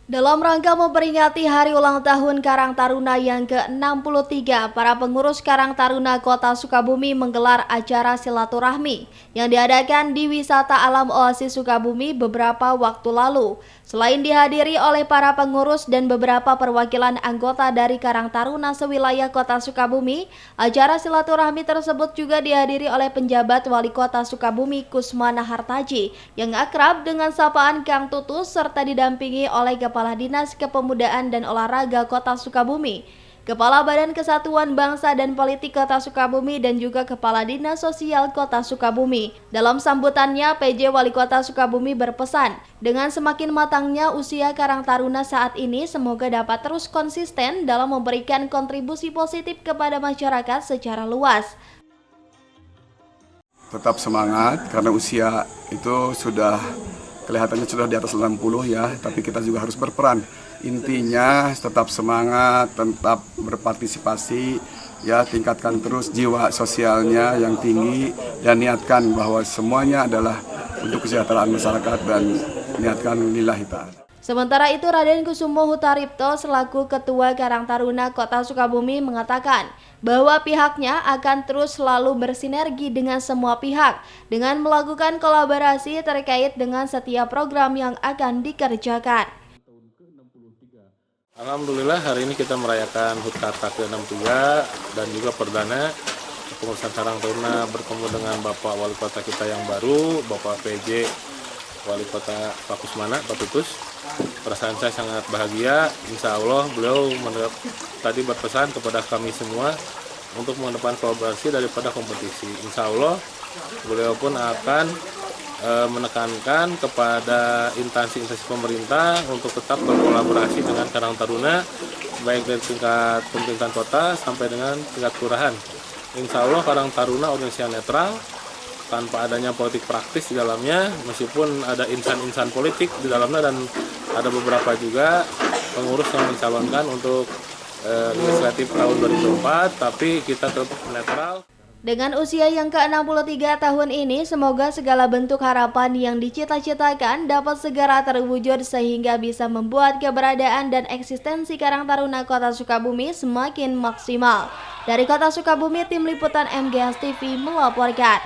Dalam rangka memperingati Hari Ulang Tahun Karang Taruna yang ke-63, para pengurus Karang Taruna Kota Sukabumi menggelar acara silaturahmi yang diadakan di Wisata Alam Oasis Sukabumi beberapa waktu lalu. Selain dihadiri oleh para pengurus dan beberapa perwakilan anggota dari Karang Taruna sewilayah Kota Sukabumi, acara silaturahmi tersebut juga dihadiri oleh penjabat Wali Kota Sukabumi Kusmana Hartaji yang akrab dengan sapaan Kang Tutus serta didampingi oleh Kepala Dinas Kepemudaan dan Olahraga Kota Sukabumi, Kepala Badan Kesatuan Bangsa dan Politik Kota Sukabumi dan juga Kepala Dinas Sosial Kota Sukabumi. Dalam sambutannya, PJ Wali Kota Sukabumi berpesan, dengan semakin matangnya usia Karang Taruna saat ini, semoga dapat terus konsisten dalam memberikan kontribusi positif kepada masyarakat secara luas. Tetap semangat karena usia itu sudah kelihatannya sudah di atas 60 ya, tapi kita juga harus berperan. Intinya tetap semangat, tetap berpartisipasi, ya tingkatkan terus jiwa sosialnya yang tinggi dan niatkan bahwa semuanya adalah untuk kesejahteraan masyarakat dan niatkan lillahi ta'ala. Sementara itu, Raden Kusumo Hutaripto selaku Ketua Karang Taruna Kota Sukabumi mengatakan bahwa pihaknya akan terus selalu bersinergi dengan semua pihak dengan melakukan kolaborasi terkait dengan setiap program yang akan dikerjakan. Alhamdulillah hari ini kita merayakan HUT Kata ke-63 dan juga perdana kepengurusan Karang Taruna bertemu dengan Bapak Wali Kota kita yang baru, Bapak PJ Wali Kota Pak Kusmana, Pak Tutus. Perasaan saya sangat bahagia. Insya Allah beliau tadi berpesan kepada kami semua untuk mengedepan kolaborasi daripada kompetisi. Insya Allah beliau pun akan menekankan kepada instansi-instansi pemerintah untuk tetap berkolaborasi dengan Karang Taruna, baik dari tingkat pemerintahan kota sampai dengan tingkat kelurahan. Insya Allah Karang Taruna organisasi netral, tanpa adanya politik praktis di dalamnya, meskipun ada insan-insan politik di dalamnya dan ada beberapa juga pengurus yang mencalonkan untuk legislatif tahun 2024, tapi kita tetap netral. Dengan usia yang ke-63 tahun ini, semoga segala bentuk harapan yang dicita-citakan dapat segera terwujud sehingga bisa membuat keberadaan dan eksistensi Karang Taruna Kota Sukabumi semakin maksimal. Dari Kota Sukabumi, Tim Liputan MGS TV melaporkan.